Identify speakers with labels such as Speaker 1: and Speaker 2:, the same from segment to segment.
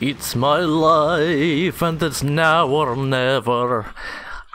Speaker 1: It's my life, and it's now or never.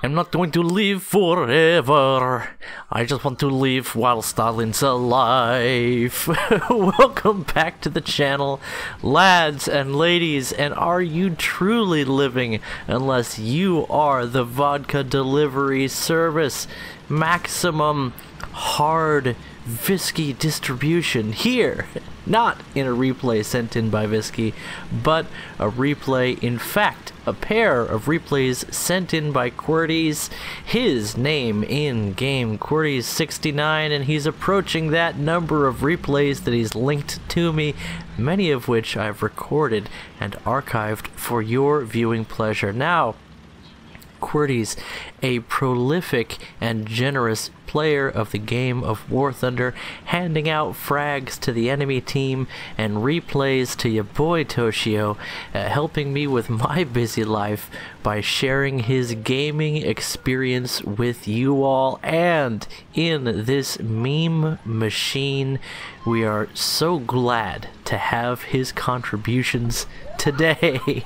Speaker 1: I'm not going to live forever. I just want to live while Stalin's alive. Welcome back to the channel, lads and ladies, and are you truly living unless you are the vodka delivery service? Maximum hard Visky distribution here. Not in a replay sent in by Visky, but a replay, in fact, a pair of replays sent in by QWERTY's. His name in-game, QWERTY69, and he's approaching that number of replays that he's linked to me, many of which I've recorded and archived for your viewing pleasure. Now, QWERTY's a prolific and generous player of the game of War Thunder, handing out frags to the enemy team and replays to your boy Toshio, helping me with my busy life by sharing his gaming experience with you all. And in this meme machine, we are so glad to have his contributions today.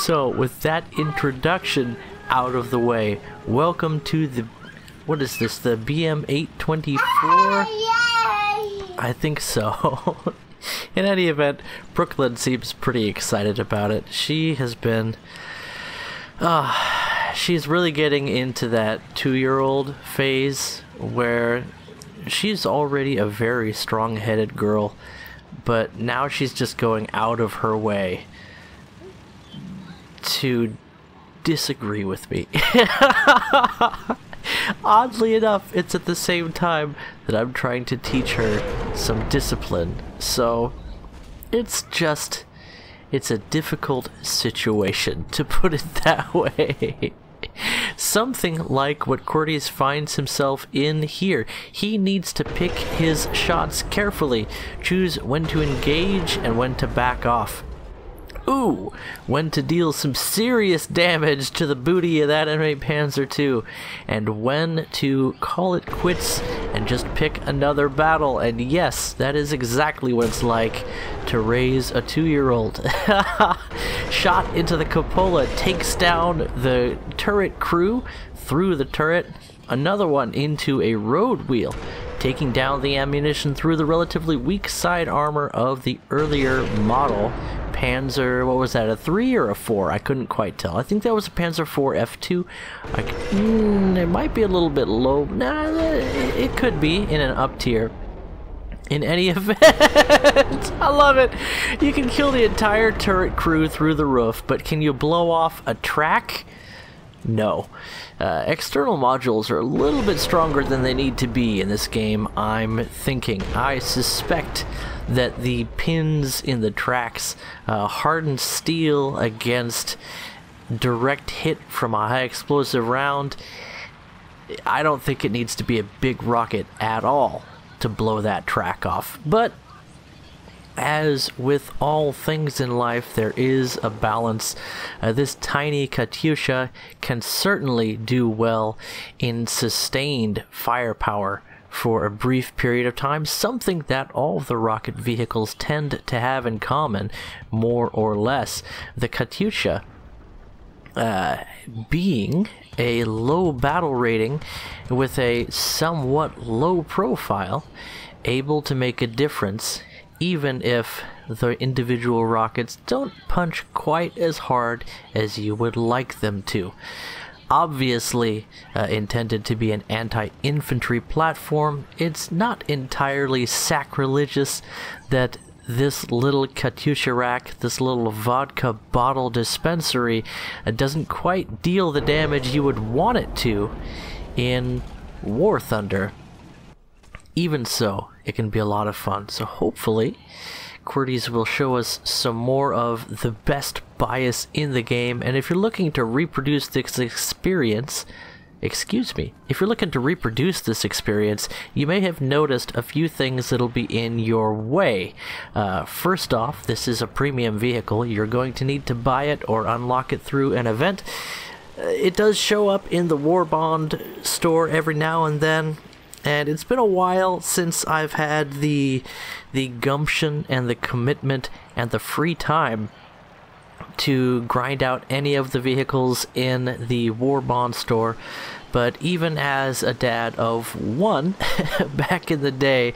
Speaker 1: So, with that introduction out of the way, welcome to the, what is this, the BM824? I think so. In any event, Brooklyn seems pretty excited about it. She has been, she's really getting into that 2-year-old phase where she's already a very strong-headed girl, but now she's just going out of her way to disagree with me. Oddly enough, it's at the same time that I'm trying to teach her some discipline. So it's a difficult situation, to put it that way. Something like what QWERTY finds himself in here. He needs to pick his shots carefully, choose when to engage and when to back off. Ooh, when to deal some serious damage to the booty of that enemy Panzer II, and when to call it quits and just pick another battle. And yes, that is exactly what it's like to raise a 2-year-old. Shot into the cupola takes down the turret crew through the turret. Another one into a road wheel, taking down the ammunition through the relatively weak side armor of the earlier model Panzer, what was that, a 3 or a 4? I couldn't quite tell. I think that was a Panzer IV F2. It might be a little bit low. Nah, it could be in an up tier. In any event, I love it. You can kill the entire turret crew through the roof, but can you blow off a track? No. External modules are a little bit stronger than they need to be in this game, I'm thinking. I suspect that the pins in the tracks, hardened steel against direct hit from a high explosive round, I don't think it needs to be a big rocket at all to blow that track off. But as with all things in life, there is a balance. This tiny Katyusha can certainly do well in sustained firepower for a brief period of time, something that all the rocket vehicles tend to have in common, more or less. The Katyusha, being a low battle rating with a somewhat low profile, able to make a difference even if the individual rockets don't punch quite as hard as you would like them to. Obviously intended to be an anti-infantry platform, it's not entirely sacrilegious that this little Katyusha rack, this little vodka bottle dispensary, doesn't quite deal the damage you would want it to in War Thunder. Even so, it can be a lot of fun. So hopefully, QWERTY will show us some more of the best bias in the game. And if you're looking to reproduce this experience, if you're looking to reproduce this experience, you may have noticed a few things that'll be in your way. First off, this is a premium vehicle. You're going to need to buy it or unlock it through an event. It does show up in the War Bond store every now and then. And it's been a while since I've had the gumption and the commitment and the free time to grind out any of the vehicles in the War Bond store. But even as a dad of one, back in the day,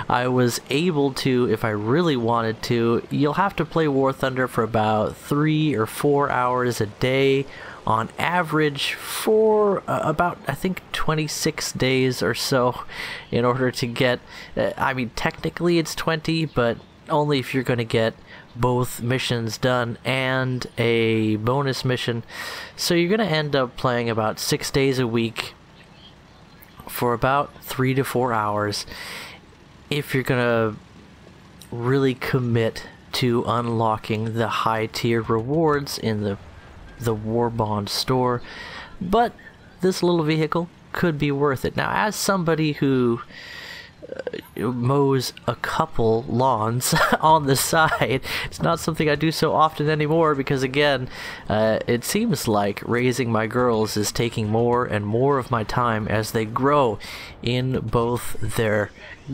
Speaker 1: I was able to, if I really wanted to, you'll have to play War Thunder for about 3 or 4 hours a day on average for about, I think, 26 days or so in order to get, I mean, technically it's 20, but only if you're going to get both missions done and a bonus mission. So you're going to end up playing about 6 days a week for about 3 to 4 hours if you're going to really commit to unlocking the high tier rewards in the War Bond store. But this little vehicle could be worth it. Now, as somebody who mows a couple lawns on the side, it's not something I do so often anymore because, again, it seems like raising my girls is taking more and more of my time as they grow in both their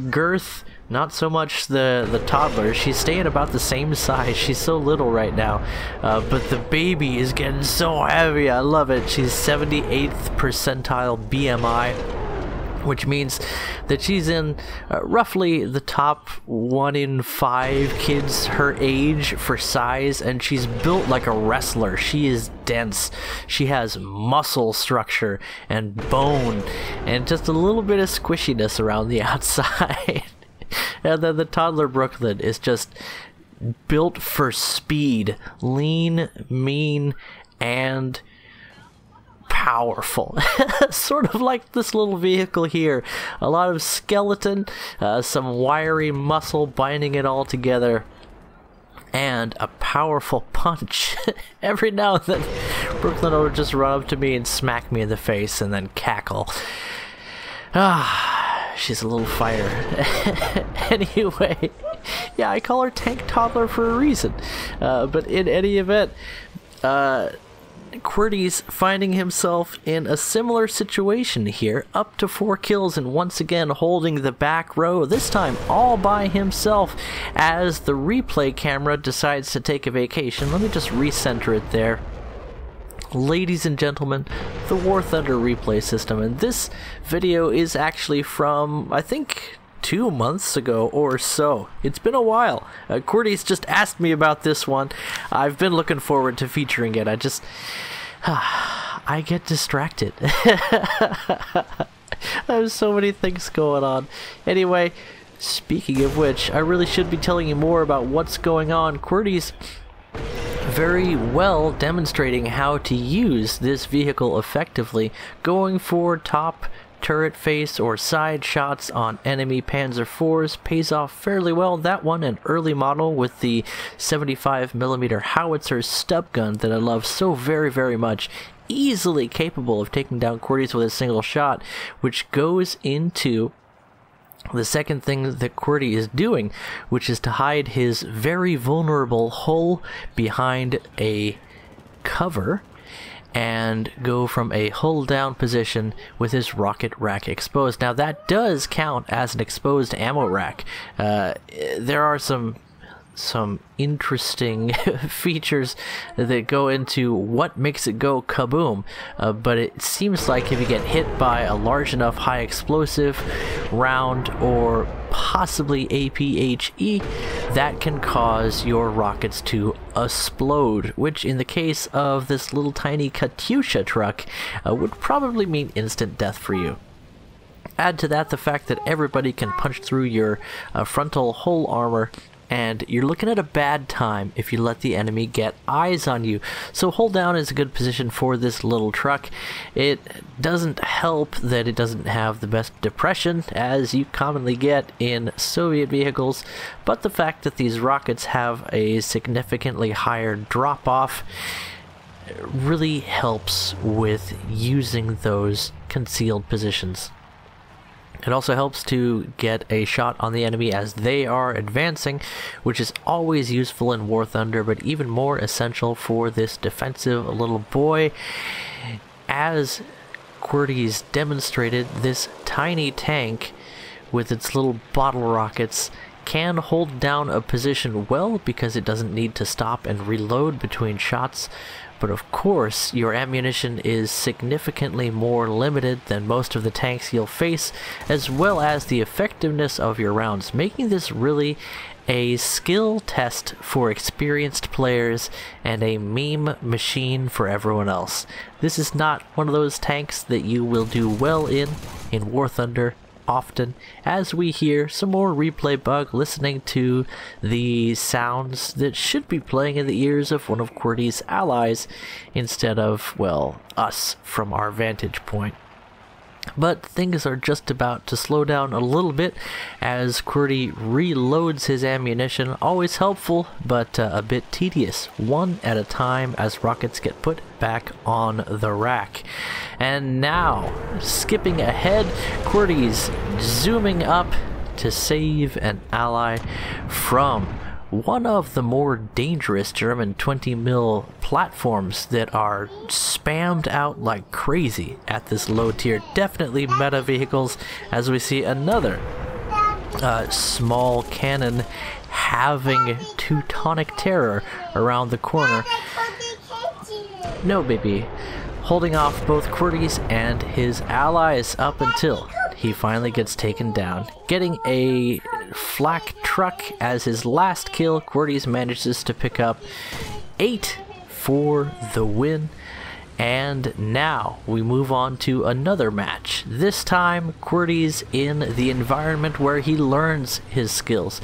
Speaker 1: girth. Not so much the toddler. She's staying about the same size. She's so little right now. But the baby is getting so heavy. I love it. She's 78th percentile BMI, which means that she's in roughly the top 1 in 5 kids her age for size, and she's built like a wrestler. She is dense. She has muscle structure and bone and just a little bit of squishiness around the outside. And then the toddler Brooklyn is just built for speed, lean, mean, and powerful. Sort of like this little vehicle here. A lot of skeleton, some wiry muscle binding it all together, and a powerful punch. Every now and then Brooklyn will just run up to me and smack me in the face and then cackle. She's a little fire. Anyway, yeah, I call her Tank Toddler for a reason. But in any event, QWERTY's finding himself in a similar situation here, up to 4 kills and once again holding the back row, this time all by himself as the replay camera decides to take a vacation. Let me just recenter it there. Ladies and gentlemen, the War Thunder replay system, and this video is actually from, I think, 2 months ago or so. It's been a while. QWERTY's just asked me about this one. I've been looking forward to featuring it. I get distracted. There's so many things going on. Anyway, speaking of which, I really should be telling you more about what's going on. QWERTY's very well demonstrating how to use this vehicle effectively, going for top turret face or side shots on enemy Panzer IVs. Pays off fairly well. That one, an early model with the 75mm howitzer stub gun that I love so very, very much. Easily capable of taking down QWERTYs with a single shot, which goes into the second thing that QWERTY is doing, which is to hide his very vulnerable hull behind a cover and go from a hull down position with his rocket rack exposed. Now that does count as an exposed ammo rack. There are some interesting features that go into what makes it go kaboom, but it seems like if you get hit by a large enough high explosive round or possibly APHE, that can cause your rockets to explode, which in the case of this little tiny Katyusha truck would probably mean instant death for you. Add to that the fact that everybody can punch through your frontal hull armor, and you're looking at a bad time if you let the enemy get eyes on you. So hold down is a good position for this little truck. It doesn't help that it doesn't have the best depression as you commonly get in Soviet vehicles, but the fact that these rockets have a significantly higher drop-off really helps with using those concealed positions. It also helps to get a shot on the enemy as they are advancing, which is always useful in War Thunder, but even more essential for this defensive little boy. As QWERTY's demonstrated, this tiny tank with its little bottle rockets can hold down a position well because it doesn't need to stop and reload between shots, but of course your ammunition is significantly more limited than most of the tanks you'll face, as well as the effectiveness of your rounds, making this really a skill test for experienced players and a meme machine for everyone else. This is not one of those tanks that you will do well in War Thunder often, as we hear some more replay bug listening to the sounds that should be playing in the ears of one of QWERTY's allies instead of, well, us from our vantage point. But things are just about to slow down a little bit as QWERTY reloads his ammunition. Always helpful, but a bit tedious. One at a time as rockets get put back on the rack. And now, skipping ahead, QWERTY's zooming up to save an ally from one of the more dangerous German 20mm platforms that are spammed out like crazy at this low tier. Definitely meta vehicles, as we see another small cannon having Teutonic terror around the corner. No, baby. Holding off both QWERTY's and his allies up until he finally gets taken down. Getting a flak truck as his last kill, QWERTY's manages to pick up 8 for the win. And now we move on to another match. This time QWERTY's in the environment where he learns his skills.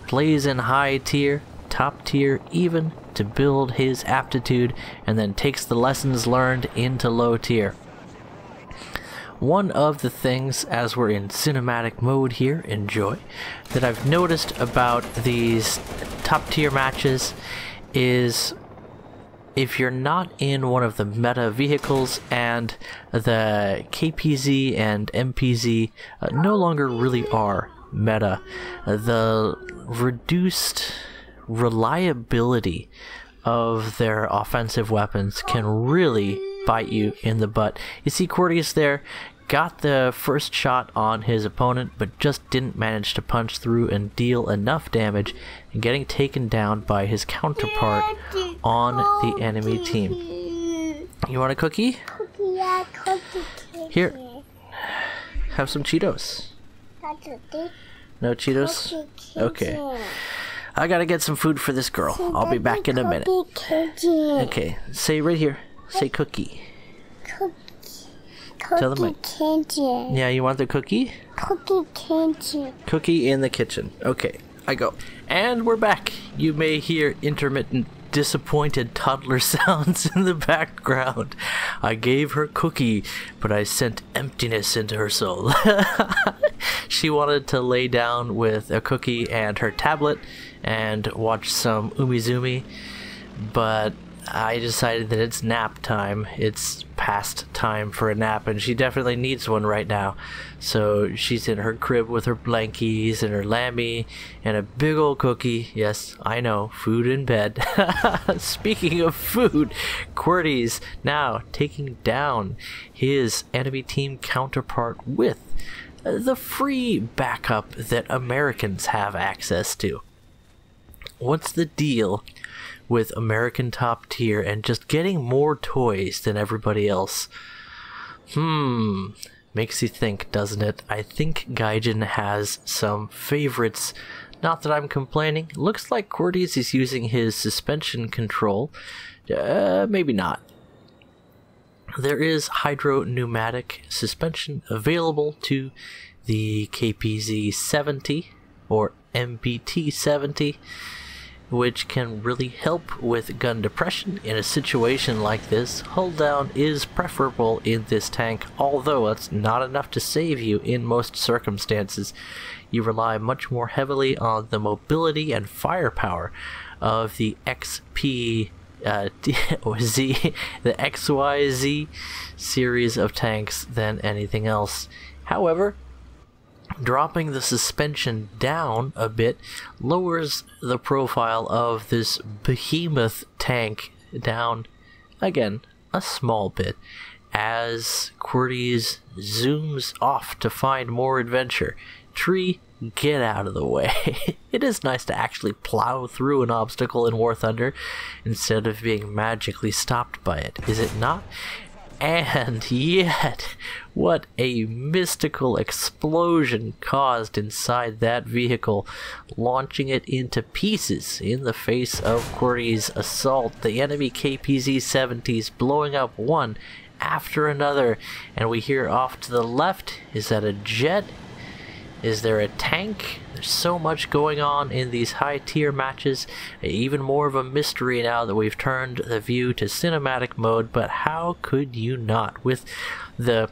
Speaker 1: Plays in high tier, top tier even, to build his aptitude, and then takes the lessons learned into low tier. One of the things, as we're in cinematic mode here, enjoy, that I've noticed about these top tier matches is if you're not in one of the meta vehicles and the KPZ and MPZ no longer really are meta, the reduced reliability of their offensive weapons can really bite you in the butt. You see QWERTY's there, got the first shot on his opponent, but just didn't manage to punch through and deal enough damage, and getting taken down by his counterpart on the enemy team. You want a cookie?
Speaker 2: Yeah, cookie.
Speaker 1: Here, have some Cheetos. No Cheetos? Okay. I gotta get some food for this girl. I'll be back in a minute. Okay, say right here. Say cookie. Tell the mic.
Speaker 2: Kitchen.
Speaker 1: Yeah, you want the cookie?
Speaker 2: Cookie kitchen.
Speaker 1: Cookie in the kitchen. Okay, I go. And we're back. You may hear intermittent disappointed toddler sounds in the background. I gave her cookie, but I sent emptiness into her soul. She wanted to lay down with a cookie and her tablet and watch some Umizoomi, but I decided that it's nap time. It's past time for a nap, and she definitely needs one right now. So she's in her crib with her blankies and her lammy and a big old cookie. Yes, I know, food in bed. Speaking of food, QWERTY's now taking down his enemy team counterpart with the free backup that Americans have access to. What's the deal with American top tier and just getting more toys than everybody else? Makes you think, doesn't it? I think Gaijin has some favorites. Not that I'm complaining. Looks like QWERTY's is using his suspension control. Maybe not. There is hydro pneumatic suspension available to the KPZ 70 or MBT 70, which can really help with gun depression in a situation like this. Hold down is preferable in this tank, although it's not enough to save you in most circumstances. You rely much more heavily on the mobility and firepower of the XP the XYZ series of tanks than anything else. However, dropping the suspension down a bit lowers the profile of this behemoth tank down, again, a small bit, as QWERTY's zooms off to find more adventure. Tree get out of the way. It is nice to actually plow through an obstacle in War Thunder instead of being magically stopped by it, is it not? And yet, what a mystical explosion caused inside that vehicle, launching it into pieces in the face of QWERTY's assault. The enemy KPZ-70s blowing up one after another, and we hear off to the left, is that a jet? Is there a tank? There's so much going on in these high tier matches. Even more of a mystery now that we've turned the view to cinematic mode, but how could you not? With the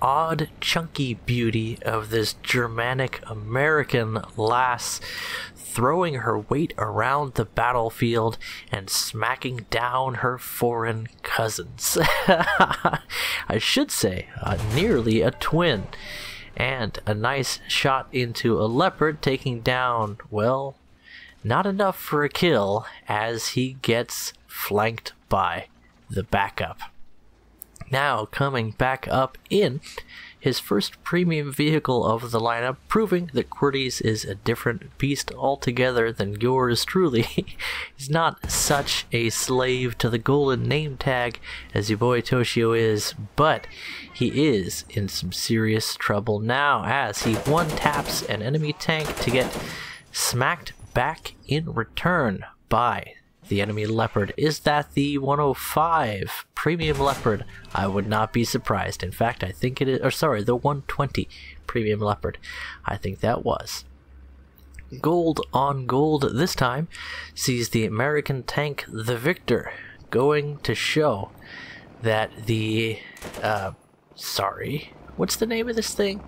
Speaker 1: odd chunky beauty of this Germanic American lass throwing her weight around the battlefield and smacking down her foreign cousins. I should say, nearly a twin. And a nice shot into a leopard, taking down, well, not enough for a kill as he gets flanked by the backup. Now coming back up in his first premium vehicle of the lineup, proving that QWERTY's is a different beast altogether than yours truly. He's not such a slave to the golden name tag as your boy Toshio is, but he is in some serious trouble now as he one-taps an enemy tank to get smacked back in return by the enemy Leopard. Is that the 105 Premium Leopard? I would not be surprised. In fact, I think it is, or sorry, the 120 Premium Leopard. I think that was. Gold on gold this time sees the American tank, the Victor, going to show that the, sorry, what's the name of this thing?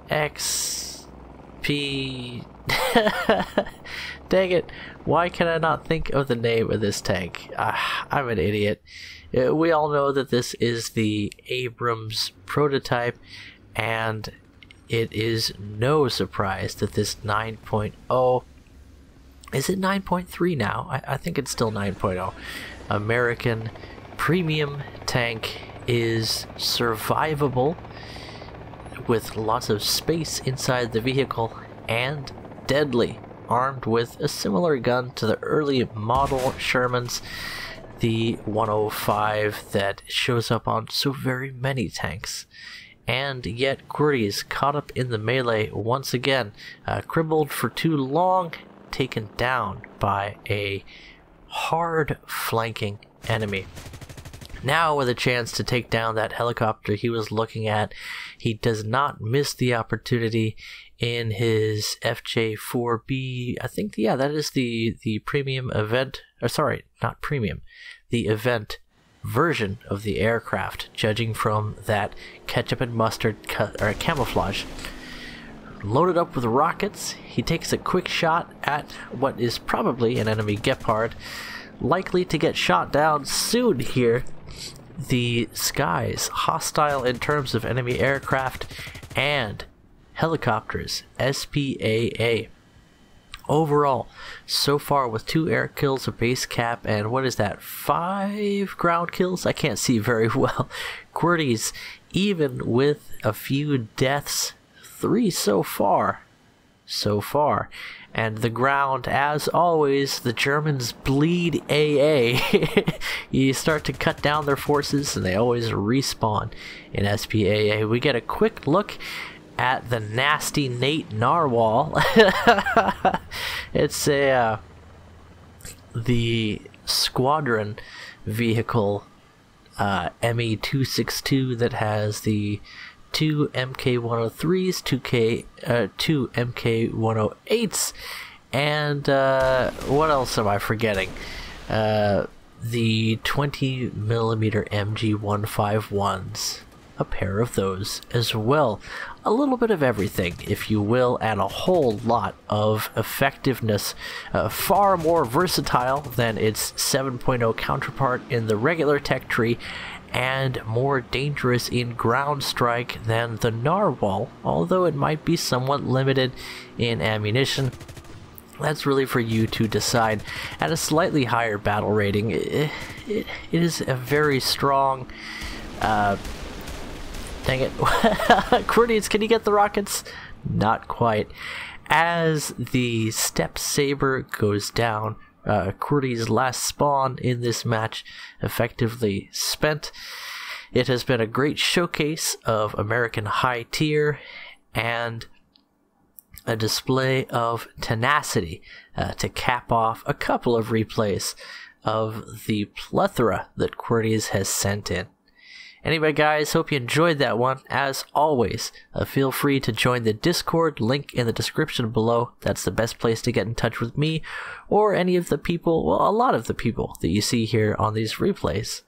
Speaker 1: XP... Dang it, why can I not think of the name of this tank? I'm an idiot. We all know that this is the Abrams prototype, and it is no surprise that this 9.0, is it 9.3 now? I think it's still 9.0. American premium tank is survivable with lots of space inside the vehicle and deadly, armed with a similar gun to the early model Shermans, the 105 that shows up on so very many tanks. And yet QWERTY is caught up in the melee once again, crippled for too long, taken down by a hard flanking enemy. Now with a chance to take down that helicopter he was looking at, he does not miss the opportunity in his FJ4B. I think, yeah, that is the premium event, or sorry, not premium, the event version of the aircraft, judging from that ketchup and mustard or camouflage. Loaded up with rockets, he takes a quick shot at what is probably an enemy Gepard, likely to get shot down soon here. The skies, hostile in terms of enemy aircraft and helicopters, SPAA. Overall, so far with 2 air kills, a base cap, and what is that, 5 ground kills? I can't see very well. QWERTY's, even with a few deaths, 3 so far. And the ground, as always, the Germans bleed AA. You start to cut down their forces and they always respawn in SPAA. We get a quick look at the nasty Nate Narwhal. It's the squadron vehicle ME-262 that has the 2 MK-103s, 2 MK-108s, and what else am I forgetting? The 20mm MG-151s, a pair of those as well. A little bit of everything, if you will, and a whole lot of effectiveness. Far more versatile than its 7.0 counterpart in the regular tech tree, and more dangerous in ground strike than the Narwhal, although it might be somewhat limited in ammunition. That's really for you to decide. At a slightly higher battle rating, it is a very strong... dang it. QWERTY, can you get the rockets? not quite. As the Step Saber goes down, QWERTY's last spawn in this match effectively spent. It has been a great showcase of American high tier and a display of tenacity to cap off a couple of replays of the plethora that QWERTY has sent in. Anyway, guys, hope you enjoyed that one. As always, feel free to join the Discord, link in the description below. That's the best place to get in touch with me or any of the people, well, a lot of the people that you see here on these replays.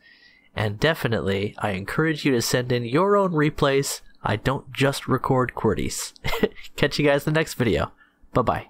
Speaker 1: And definitely, I encourage you to send in your own replays. I don't just record QWERTY's. Catch you guys in the next video. Bye-bye.